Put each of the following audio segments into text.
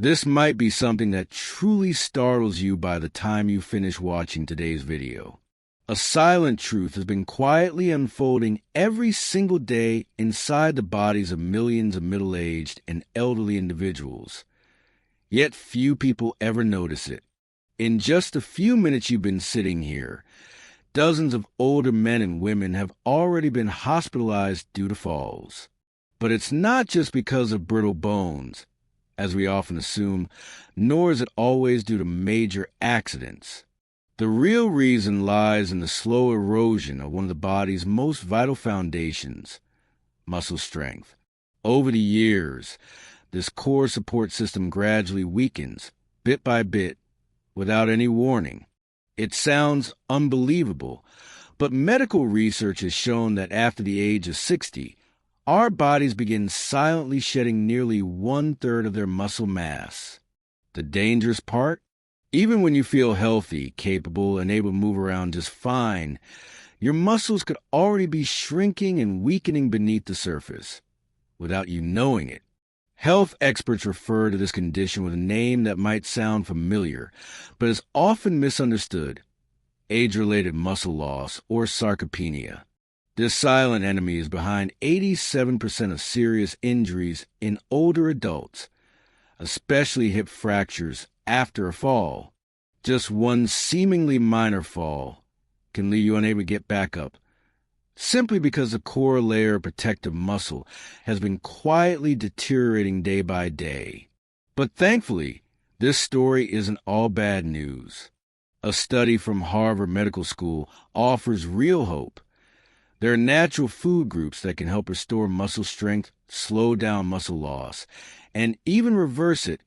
This might be something that truly startles you by the time you finish watching today's video. A silent truth has been quietly unfolding every single day inside the bodies of millions of middle-aged and elderly individuals. Yet few people ever notice it. In just a few minutes you've been sitting here, dozens of older men and women have already been hospitalized due to falls. But it's not just because of brittle bones, as we often assume, nor is it always due to major accidents. The real reason lies in the slow erosion of one of the body's most vital foundations, muscle strength. Over the years, this core support system gradually weakens, bit by bit, without any warning. It sounds unbelievable, but medical research has shown that after the age of 60, our bodies begin silently shedding nearly 1/3 of their muscle mass. The dangerous part? Even when you feel healthy, capable, and able to move around just fine, your muscles could already be shrinking and weakening beneath the surface, without you knowing it. Health experts refer to this condition with a name that might sound familiar, but is often misunderstood: age-related muscle loss, or sarcopenia. This silent enemy is behind 87% of serious injuries in older adults, especially hip fractures after a fall. Just one seemingly minor fall can leave you unable to get back up, simply because the core layer of protective muscle has been quietly deteriorating day by day. But thankfully, this story isn't all bad news. A study from Harvard Medical School offers real hope. There are natural food groups that can help restore muscle strength, slow down muscle loss, and even reverse it,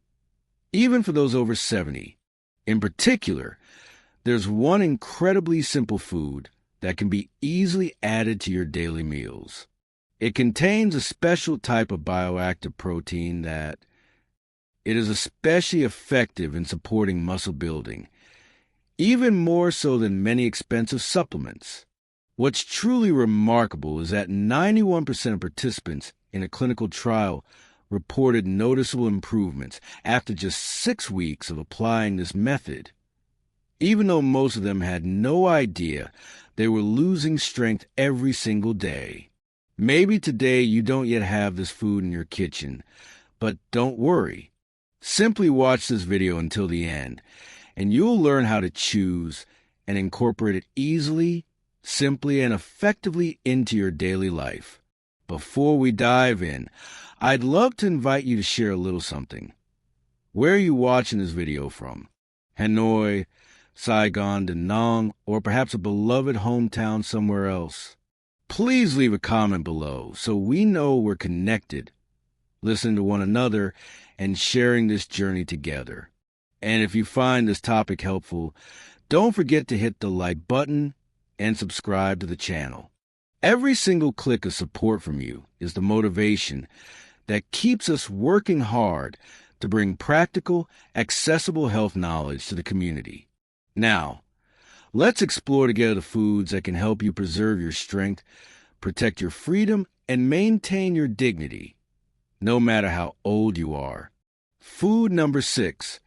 even for those over 70. In particular, there's one incredibly simple food that can be easily added to your daily meals. It contains a special type of bioactive protein that it is especially effective in supporting muscle building, even more so than many expensive supplements. What's truly remarkable is that 91% of participants in a clinical trial reported noticeable improvements after just 6 weeks of applying this method, even though most of them had no idea they were losing strength every single day. Maybe today you don't yet have this food in your kitchen, but don't worry. Simply watch this video until the end, and you'll learn how to choose and incorporate it easily, simply, and effectively into your daily life. Before we dive in, I'd love to invite you to share a little something. Where are you watching this video from? Hanoi, Saigon, Da Nang, or perhaps a beloved hometown somewhere else? Please leave a comment below so we know we're connected, listening to one another, and sharing this journey together. And if you find this topic helpful, don't forget to hit the like button and subscribe to the channel. Every single click of support from you is the motivation that keeps us working hard to bring practical, accessible health knowledge to the community. Now, let's explore together the foods that can help you preserve your strength, protect your freedom, and maintain your dignity, no matter how old you are. Food number 6,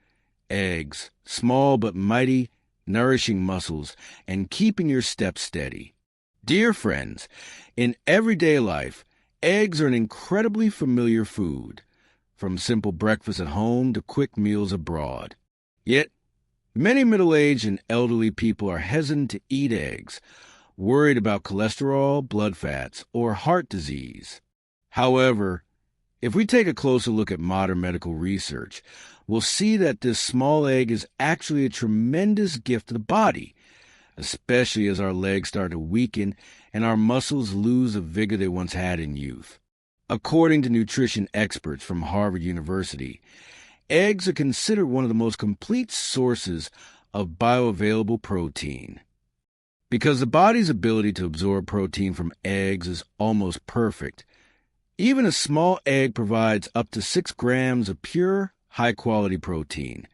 eggs, small but mighty, nourishing muscles, and keeping your steps steady. Dear friends, in everyday life, eggs are an incredibly familiar food, from simple breakfast at home to quick meals abroad. Yet, many middle-aged and elderly people are hesitant to eat eggs, worried about cholesterol, blood fats, or heart disease. However, if we take a closer look at modern medical research, we'll see that this small egg is actually a tremendous gift to the body, especially as our legs start to weaken and our muscles lose the vigor they once had in youth. According to nutrition experts from Harvard University, eggs are considered one of the most complete sources of bioavailable protein. Because the body's ability to absorb protein from eggs is almost perfect, even a small egg provides up to 6 grams of pure, high-quality protein,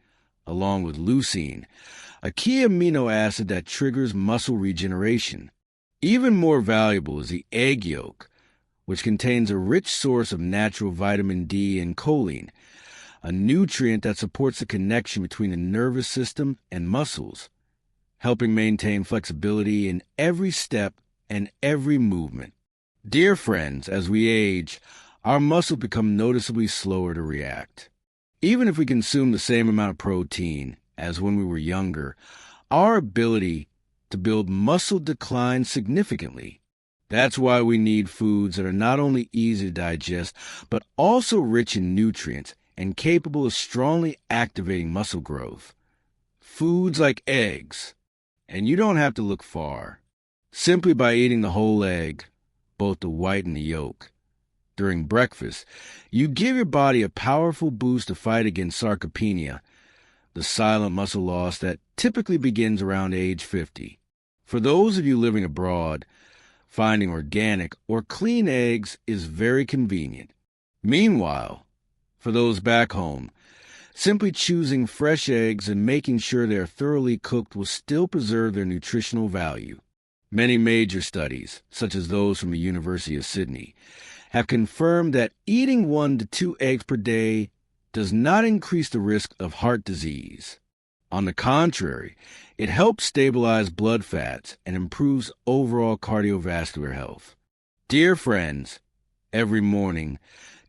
along with leucine, a key amino acid that triggers muscle regeneration. Even more valuable is the egg yolk, which contains a rich source of natural vitamin D and choline, a nutrient that supports the connection between the nervous system and muscles, helping maintain flexibility in every step and every movement. Dear friends, as we age, our muscles become noticeably slower to react. Even if we consume the same amount of protein as when we were younger, our ability to build muscle declines significantly. That's why we need foods that are not only easy to digest, but also rich in nutrients and capable of strongly activating muscle growth. Foods like eggs. And you don't have to look far. Simply by eating the whole egg, both the white and the yolk, during breakfast, you give your body a powerful boost to fight against sarcopenia, the silent muscle loss that typically begins around age 50. For those of you living abroad, finding organic or clean eggs is very convenient. Meanwhile, for those back home, simply choosing fresh eggs and making sure they are thoroughly cooked will still preserve their nutritional value. Many major studies, such as those from the University of Sydney, have confirmed that eating 1 to 2 eggs per day does not increase the risk of heart disease. On the contrary, it helps stabilize blood fats and improves overall cardiovascular health. Dear friends, every morning,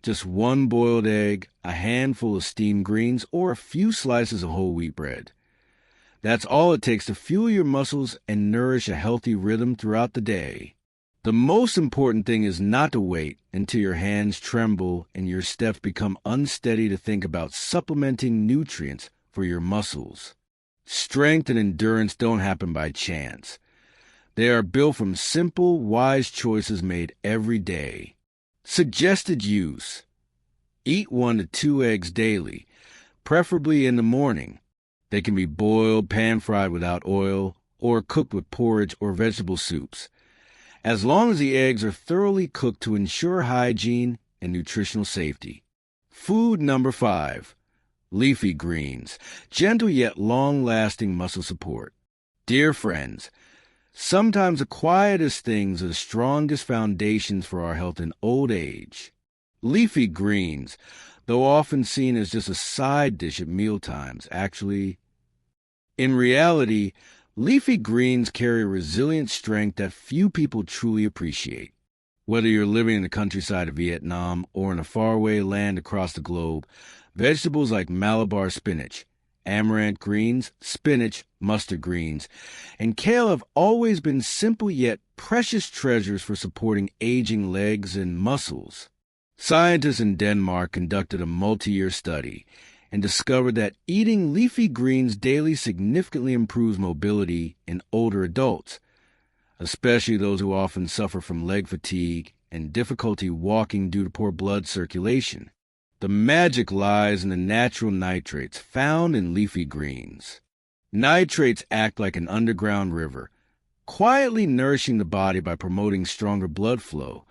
just 1 boiled egg, a handful of steamed greens, or a few slices of whole wheat bread. That's all it takes to fuel your muscles and nourish a healthy rhythm throughout the day. The most important thing is not to wait until your hands tremble and your steps become unsteady to think about supplementing nutrients for your muscles. Strength and endurance don't happen by chance. They are built from simple, wise choices made every day. Suggested use: eat 1 to 2 eggs daily, preferably in the morning. They can be boiled, pan-fried without oil, or cooked with porridge or vegetable soups, as long as the eggs are thoroughly cooked to ensure hygiene and nutritional safety. Food number 5. Leafy greens, gentle yet long-lasting muscle support. Dear friends, sometimes the quietest things are the strongest foundations for our health in old age. Leafy greens, though often seen as just a side dish at mealtimes, in reality, leafy greens carry a resilient strength that few people truly appreciate. Whether you're living in the countryside of Vietnam or in a faraway land across the globe, vegetables like Malabar spinach, amaranth greens, spinach, mustard greens, and kale have always been simple yet precious treasures for supporting aging legs and muscles. Scientists in Denmark conducted a multi-year study and discovered that eating leafy greens daily significantly improves mobility in older adults, especially those who often suffer from leg fatigue and difficulty walking due to poor blood circulation. The magic lies in the natural nitrates found in leafy greens. Nitrates act like an underground river, quietly nourishing the body by promoting stronger blood flow,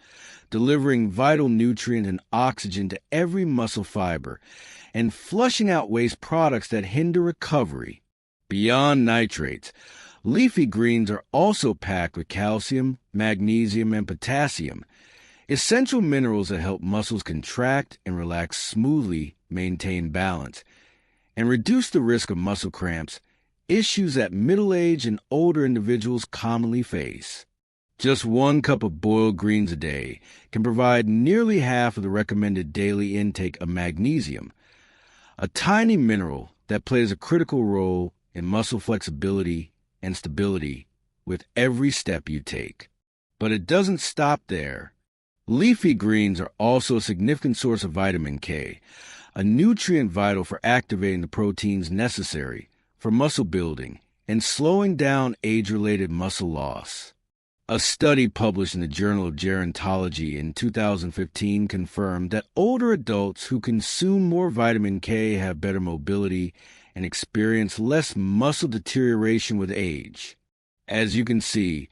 delivering vital nutrients and oxygen to every muscle fiber, and flushing out waste products that hinder recovery. Beyond nitrates, leafy greens are also packed with calcium, magnesium, and potassium, essential minerals that help muscles contract and relax smoothly, maintain balance, and reduce the risk of muscle cramps, issues that middle-aged and older individuals commonly face. Just 1 cup of boiled greens a day can provide nearly half of the recommended daily intake of magnesium, a tiny mineral that plays a critical role in muscle flexibility and stability with every step you take. But it doesn't stop there. Leafy greens are also a significant source of vitamin K, a nutrient vital for activating the proteins necessary for muscle building and slowing down age-related muscle loss. A study published in the Journal of Gerontology in 2015 confirmed that older adults who consume more vitamin K have better mobility and experience less muscle deterioration with age. As you can see,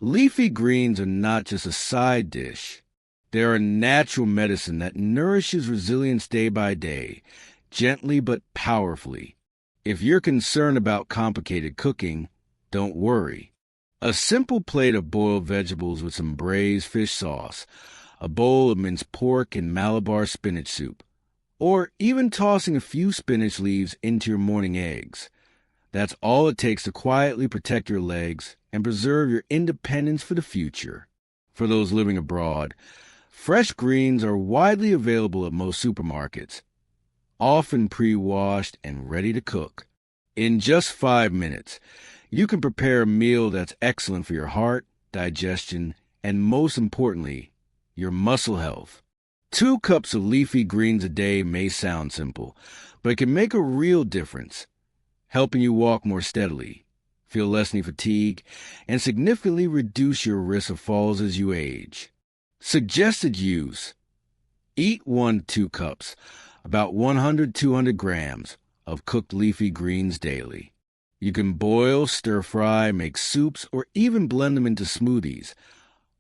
leafy greens are not just a side dish. They are a natural medicine that nourishes resilience day by day, gently but powerfully. If you're concerned about complicated cooking, don't worry. A simple plate of boiled vegetables with some braised fish sauce, a bowl of minced pork and Malabar spinach soup, or even tossing a few spinach leaves into your morning eggs. That's all it takes to quietly protect your legs and preserve your independence for the future. For those living abroad, fresh greens are widely available at most supermarkets, often pre-washed and ready to cook. In just 5 minutes, you can prepare a meal that's excellent for your heart, digestion, and most importantly, your muscle health. 2 cups of leafy greens a day may sound simple, but it can make a real difference, helping you walk more steadily, feel less knee fatigue, and significantly reduce your risk of falls as you age. Suggested use: eat 1 to 2 cups, about 100-200 grams, of cooked leafy greens daily. You can boil, stir-fry, make soups, or even blend them into smoothies.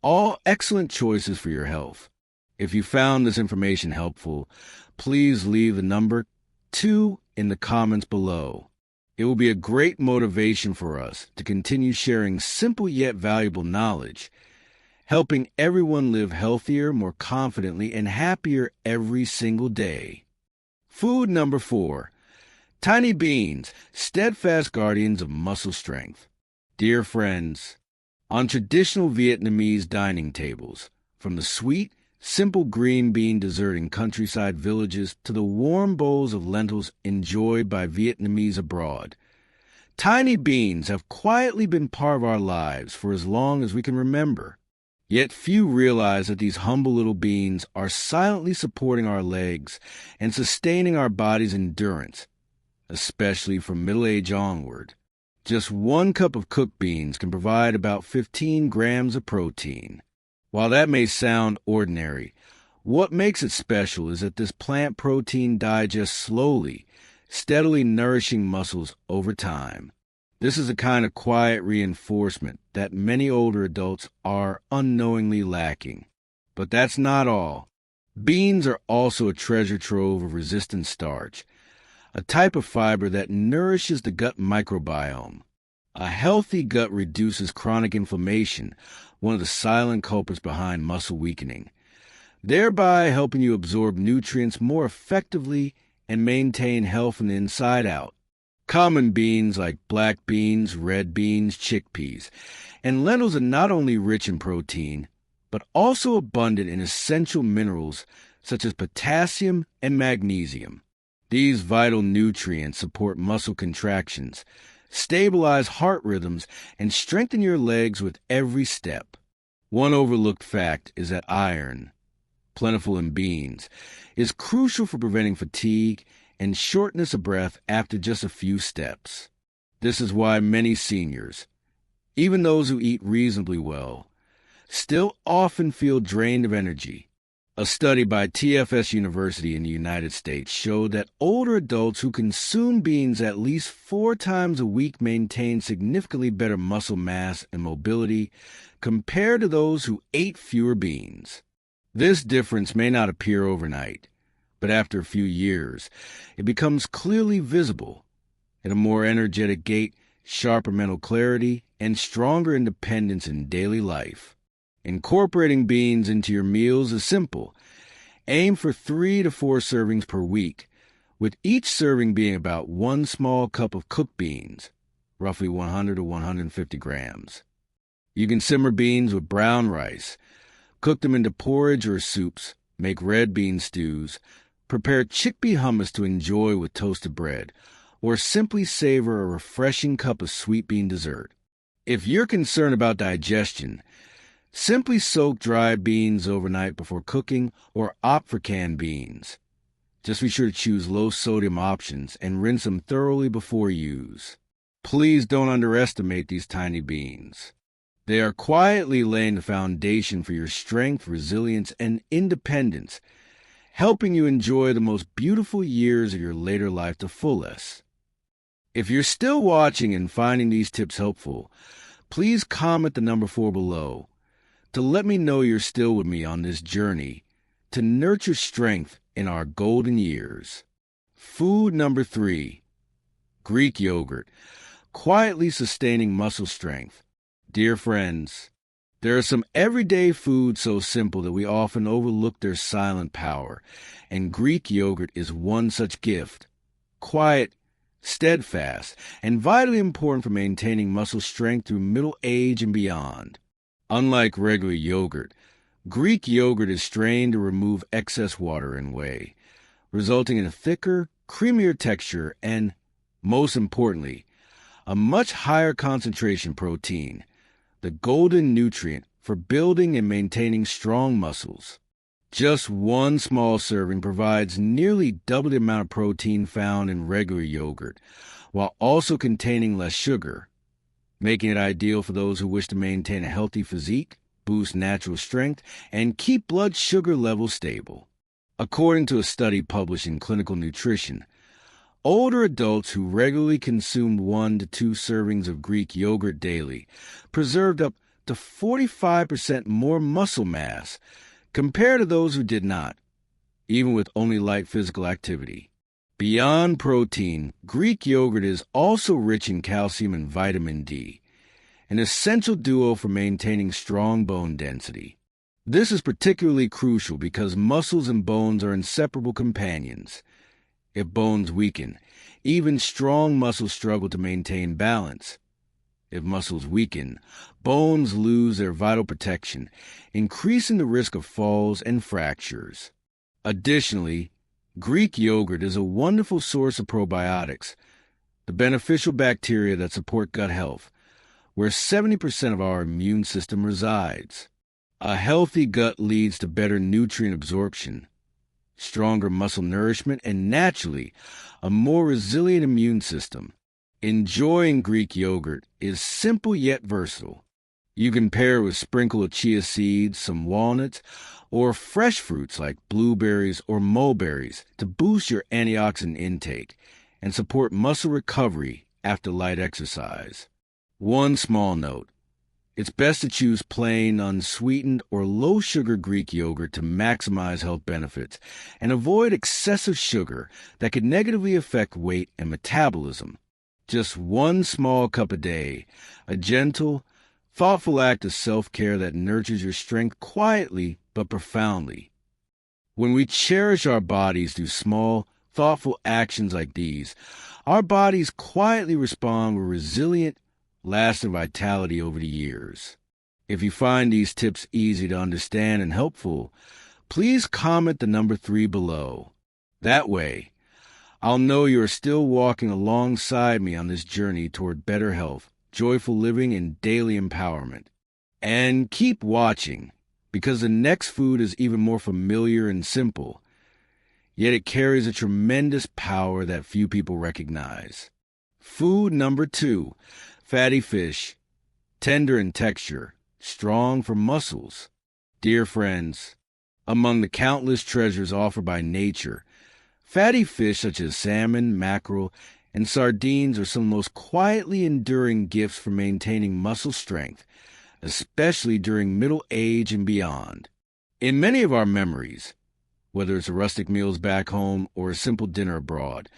All excellent choices for your health. If you found this information helpful, please leave the number 2 in the comments below. It will be a great motivation for us to continue sharing simple yet valuable knowledge, helping everyone live healthier, more confidently, and happier every single day. Food number 4. Tiny beans, steadfast guardians of muscle strength. Dear friends, on traditional Vietnamese dining tables, from the sweet, simple green bean dessert in countryside villages to the warm bowls of lentils enjoyed by Vietnamese abroad, tiny beans have quietly been part of our lives for as long as we can remember. Yet few realize that these humble little beans are silently supporting our legs and sustaining our body's endurance, especially from middle age onward. Just 1 cup of cooked beans can provide about 15 grams of protein. While that may sound ordinary, what makes it special is that this plant protein digests slowly, steadily nourishing muscles over time. This is a kind of quiet reinforcement that many older adults are unknowingly lacking. But that's not all. Beans are also a treasure trove of resistant starch, a type of fiber that nourishes the gut microbiome. A healthy gut reduces chronic inflammation, one of the silent culprits behind muscle weakening, thereby helping you absorb nutrients more effectively and maintain health from the inside out. Common beans like black beans, red beans, chickpeas, and lentils are not only rich in protein, but also abundant in essential minerals such as potassium and magnesium. These vital nutrients support muscle contractions, stabilize heart rhythms, and strengthen your legs with every step. One overlooked fact is that iron, plentiful in beans, is crucial for preventing fatigue and shortness of breath after just a few steps. This is why many seniors, even those who eat reasonably well, still often feel drained of energy. A study by TFS University in the United States showed that older adults who consume beans at least 4 times a week maintain significantly better muscle mass and mobility compared to those who ate fewer beans. This difference may not appear overnight, but after a few years, it becomes clearly visible in a more energetic gait, sharper mental clarity, and stronger independence in daily life. Incorporating beans into your meals is simple. Aim for 3 to 4 servings per week, with each serving being about 1 small cup of cooked beans, roughly 100 to 150 grams. You can simmer beans with brown rice, cook them into porridge or soups, make red bean stews, prepare chickpea hummus to enjoy with toasted bread, or simply savor a refreshing cup of sweet bean dessert. If you're concerned about digestion, simply soak dried beans overnight before cooking or opt for canned beans. Just be sure to choose low-sodium options and rinse them thoroughly before use. Please don't underestimate these tiny beans. They are quietly laying the foundation for your strength, resilience, and independence, helping you enjoy the most beautiful years of your later life to fullest. If you're still watching and finding these tips helpful, please comment the number 4 below to let me know you're still with me on this journey to nurture strength in our golden years. Food number 3, Greek yogurt, quietly sustaining muscle strength. Dear friends, There are some everyday foods so simple that we often overlook their silent power, and Greek yogurt is one such gift. Quiet, steadfast, and vitally important for maintaining muscle strength through middle age and beyond. Unlike regular yogurt, Greek yogurt is strained to remove excess water and whey, resulting in a thicker, creamier texture and, most importantly, a much higher concentration protein, the golden nutrient for building and maintaining strong muscles. Just one small serving provides nearly double the amount of protein found in regular yogurt, while also containing less sugar, making it ideal for those who wish to maintain a healthy physique, boost natural strength, and keep blood sugar levels stable. According to a study published in Clinical Nutrition, older adults who regularly consumed 1 to 2 servings of Greek yogurt daily preserved up to 45% more muscle mass compared to those who did not, even with only light physical activity. Beyond protein, Greek yogurt is also rich in calcium and vitamin D, an essential duo for maintaining strong bone density. This is particularly crucial because muscles and bones are inseparable companions. If bones weaken, even strong muscles struggle to maintain balance. If muscles weaken, bones lose their vital protection, increasing the risk of falls and fractures. Additionally, Greek yogurt is a wonderful source of probiotics, the beneficial bacteria that support gut health, where 70% of our immune system resides. A healthy gut leads to better nutrient absorption, stronger muscle nourishment, and naturally, a more resilient immune system. Enjoying Greek yogurt is simple yet versatile. You can pair it with a sprinkle of chia seeds, some walnuts, or fresh fruits like blueberries or mulberries to boost your antioxidant intake and support muscle recovery after light exercise. One small note: it's best to choose plain, unsweetened, or low-sugar Greek yogurt to maximize health benefits and avoid excessive sugar that could negatively affect weight and metabolism. Just one small cup a day, a gentle, thoughtful act of self-care that nurtures your strength quietly but profoundly. When we cherish our bodies through small, thoughtful actions like these, our bodies quietly respond with resilient, lasting vitality over the years. If you find these tips easy to understand and helpful, please comment the number 3 below. That way, I'll know you're still walking alongside me on this journey toward better health, joyful living, and daily empowerment. And keep watching, because the next food is even more familiar and simple, yet it carries a tremendous power that few people recognize. Food number 2, fatty fish, tender in texture, strong for muscles. Dear friends, among the countless treasures offered by nature, fatty fish such as salmon, mackerel, and sardines are some of the most quietly enduring gifts for maintaining muscle strength, especially during middle age and beyond. In many of our memories, whether it's rustic meals back home or a simple dinner abroad,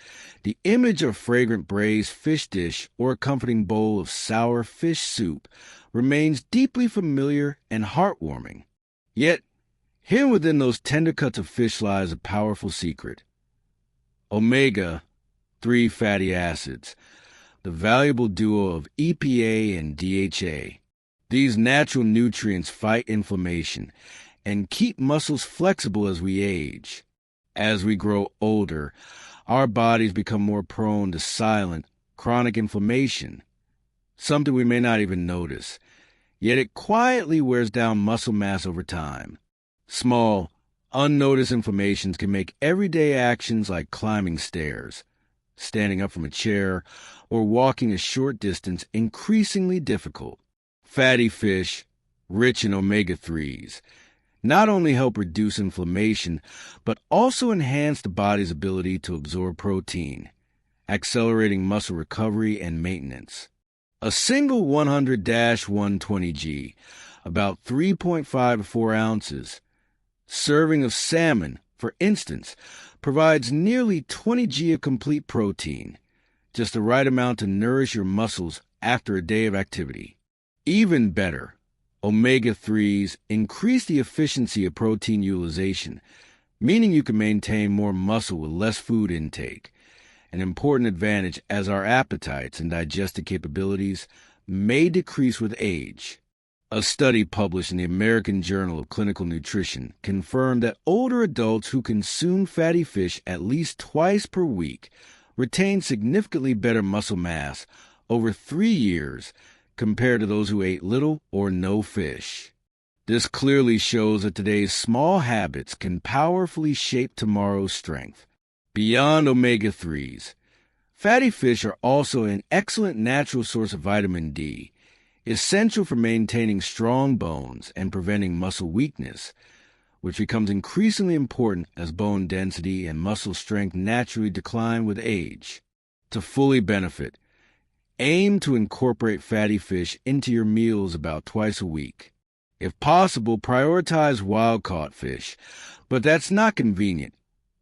the image of a fragrant braised fish dish or a comforting bowl of sour fish soup remains deeply familiar and heartwarming. Yet, hidden within those tender cuts of fish lies a powerful secret: omega-3 fatty acids, the valuable duo of EPA and DHA. These natural nutrients fight inflammation and keep muscles flexible as we age. As we grow older, our bodies become more prone to silent, chronic inflammation, something we may not even notice, yet it quietly wears down muscle mass over time. Small, unnoticed inflammations can make everyday actions like climbing stairs, standing up from a chair, or walking a short distance increasingly difficult. Fatty fish, rich in omega-3s, not only help reduce inflammation, but also enhance the body's ability to absorb protein, accelerating muscle recovery and maintenance. A single 100-120G, about 3.5 to 4 ounces, serving of salmon, for instance, provides nearly 20 G of complete protein, just the right amount to nourish your muscles after a day of activity. Even better, Omega-3s increase the efficiency of protein utilization, meaning you can maintain more muscle with less food intake, an important advantage as our appetites and digestive capabilities may decrease with age. A study published in the American Journal of Clinical Nutrition confirmed that older adults who consume fatty fish at least twice per week retain significantly better muscle mass over 3 years compared to those who ate little or no fish. This clearly shows that today's small habits can powerfully shape tomorrow's strength. Beyond omega-3s, fatty fish are also an excellent natural source of vitamin D, essential for maintaining strong bones and preventing muscle weakness, which becomes increasingly important as bone density and muscle strength naturally decline with age. To fully benefit, aim to incorporate fatty fish into your meals about twice a week. If possible, prioritize wild-caught fish, but that's not convenient.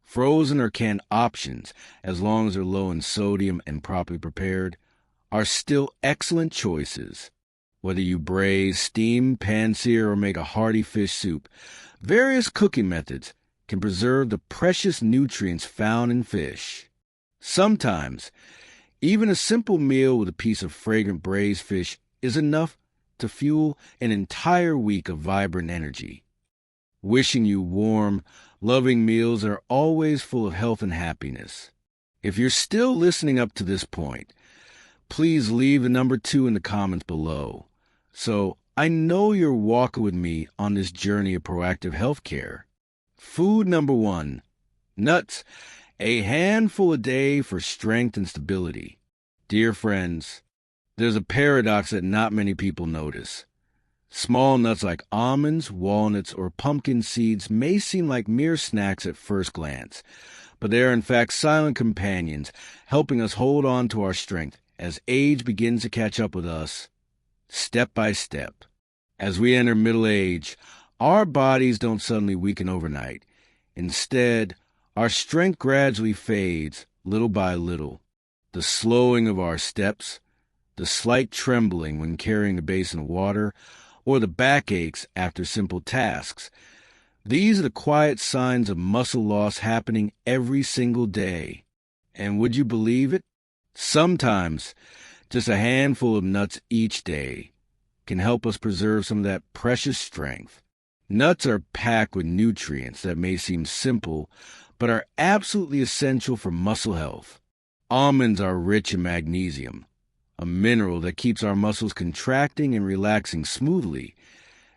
Frozen or canned options, as long as they're low in sodium and properly prepared, are still excellent choices. Whether you braise, steam, pan-sear, or make a hearty fish soup, various cooking methods can preserve the precious nutrients found in fish. Sometimes, even a simple meal with a piece of fragrant braised fish is enough to fuel an entire week of vibrant energy. Wishing you warm, loving meals that are always full of health and happiness. If you're still listening up to this point, please leave the number 2 in the comments below, so I know you're walking with me on this journey of proactive health care. Food number 1, nuts, a handful a day for strength and stability. Dear friends, there's a paradox that not many people notice. Small nuts like almonds, walnuts, or pumpkin seeds may seem like mere snacks at first glance, but they are in fact silent companions, helping us hold on to our strength as age begins to catch up with us, step by step. As we enter middle age, our bodies don't suddenly weaken overnight. Instead, our strength gradually fades, little by little. The slowing of our steps, the slight trembling when carrying a basin of water, or the backaches after simple tasks. These are the quiet signs of muscle loss happening every single day. And would you believe it? Sometimes, just a handful of nuts each day can help us preserve some of that precious strength. Nuts are packed with nutrients that may seem simple, but are absolutely essential for muscle health. Almonds are rich in magnesium, a mineral that keeps our muscles contracting and relaxing smoothly,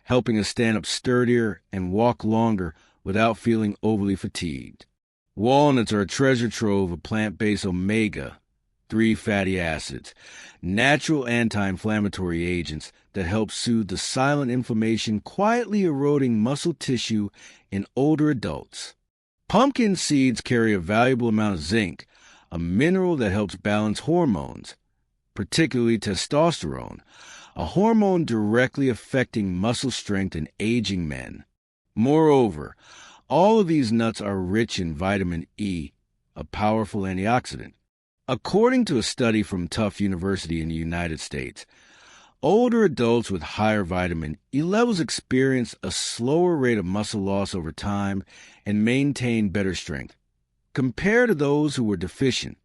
helping us stand up sturdier and walk longer without feeling overly fatigued. Walnuts are a treasure trove of plant-based omega-3 fatty acids, natural anti-inflammatory agents that help soothe the silent inflammation quietly eroding muscle tissue in older adults. Pumpkin seeds carry a valuable amount of zinc, a mineral that helps balance hormones, particularly testosterone, a hormone directly affecting muscle strength in aging men. Moreover, all of these nuts are rich in vitamin E, a powerful antioxidant. According to a study from Tufts University in the United States, older adults with higher vitamin E levels experience a slower rate of muscle loss over time and maintain better strength, compared to those who were deficient.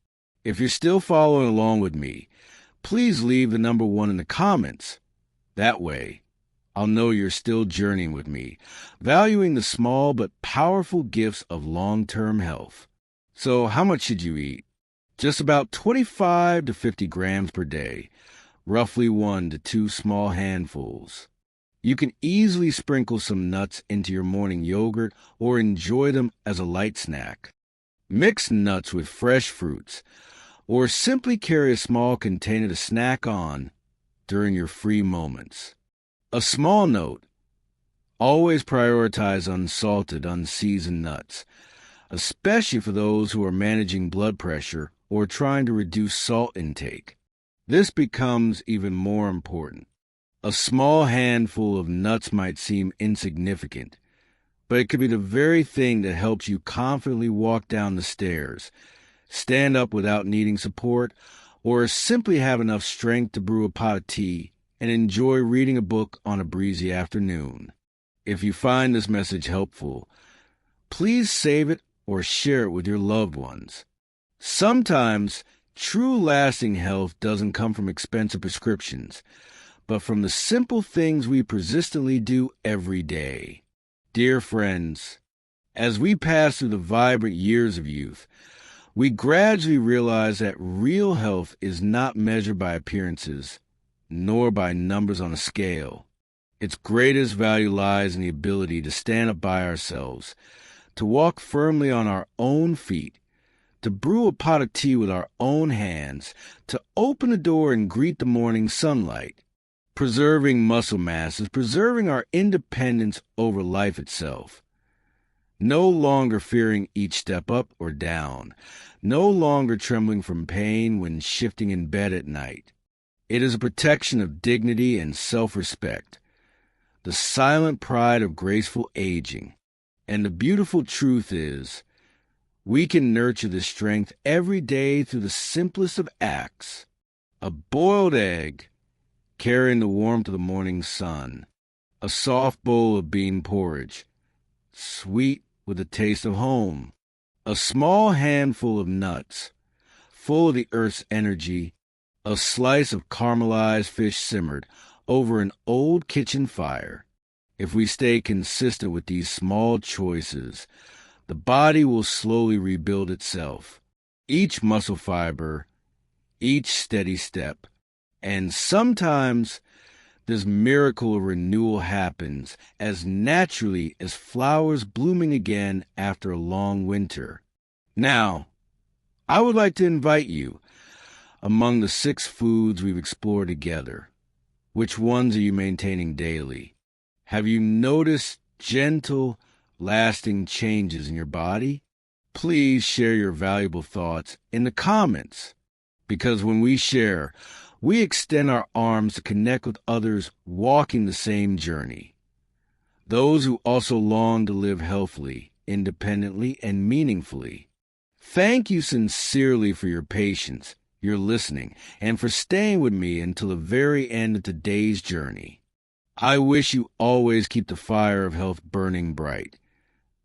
If you're still following along with me, please leave the number 1 in the comments. That way, I'll know you're still journeying with me, valuing the small but powerful gifts of long-term health. So how much should you eat? Just about 25 to 50 grams per day, roughly 1 to 2 small handfuls. You can easily sprinkle some nuts into your morning yogurt or enjoy them as a light snack. Mix nuts with fresh fruits, or simply carry a small container to snack on during your free moments. A small note: always prioritize unsalted, unseasoned nuts, especially for those who are managing blood pressure or trying to reduce salt intake. This becomes even more important. A small handful of nuts might seem insignificant, but it could be the very thing that helps you confidently walk down the stairs, stand up without needing support, or simply have enough strength to brew a pot of tea and enjoy reading a book on a breezy afternoon. If you find this message helpful, please save it or share it with your loved ones. Sometimes true lasting health doesn't come from expensive prescriptions, but from the simple things we persistently do every day. Dear friends, as we pass through the vibrant years of youth, we gradually realize that real health is not measured by appearances, nor by numbers on a scale. Its greatest value lies in the ability to stand up by ourselves, to walk firmly on our own feet, to brew a pot of tea with our own hands, to open a door and greet the morning sunlight. Preserving muscle mass is preserving our independence over life itself. No longer fearing each step up or down, no longer trembling from pain when shifting in bed at night. It is a protection of dignity and self-respect, the silent pride of graceful aging. And the beautiful truth is, we can nurture this strength every day through the simplest of acts. A boiled egg, carrying the warmth of the morning sun. A soft bowl of bean porridge, sweet with the taste of home. A small handful of nuts, full of the earth's energy. A slice of caramelized fish simmered over an old kitchen fire. If we stay consistent with these small choices, the body will slowly rebuild itself. Each muscle fiber, each steady step. And sometimes this miracle of renewal happens as naturally as flowers blooming again after a long winter. Now, I would like to invite you, among the 6 foods we've explored together, which ones are you maintaining daily? Have you noticed gentle, lasting changes in your body? Please share your valuable thoughts in the comments, because when we share, we extend our arms to connect with others walking the same journey. Those who also long to live healthily, independently, and meaningfully. Thank you sincerely for your patience, your listening, and for staying with me until the very end of today's journey. I wish you always keep the fire of health burning bright,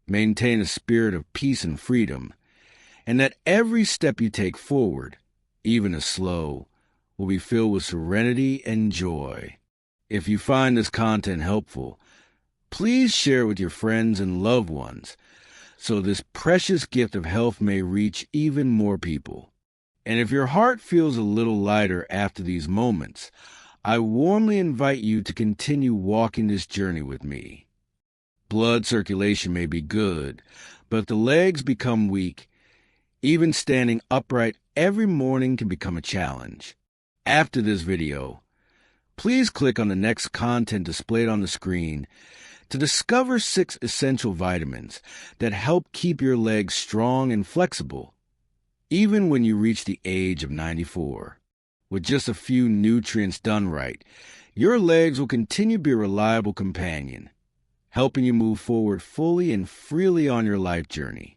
maintain a spirit of peace and freedom, and that every step you take forward, even as slow, will be filled with serenity and joy. If you find this content helpful, please share it with your friends and loved ones so this precious gift of health may reach even more people. And if your heart feels a little lighter after these moments, I warmly invite you to continue walking this journey with me. Blood circulation may be good, but if the legs become weak, even standing upright every morning can become a challenge. After this video, please click on the next content displayed on the screen to discover 6 essential vitamins that help keep your legs strong and flexible, even when you reach the age of 94. With just a few nutrients done right, your legs will continue to be a reliable companion, helping you move forward fully and freely on your life journey.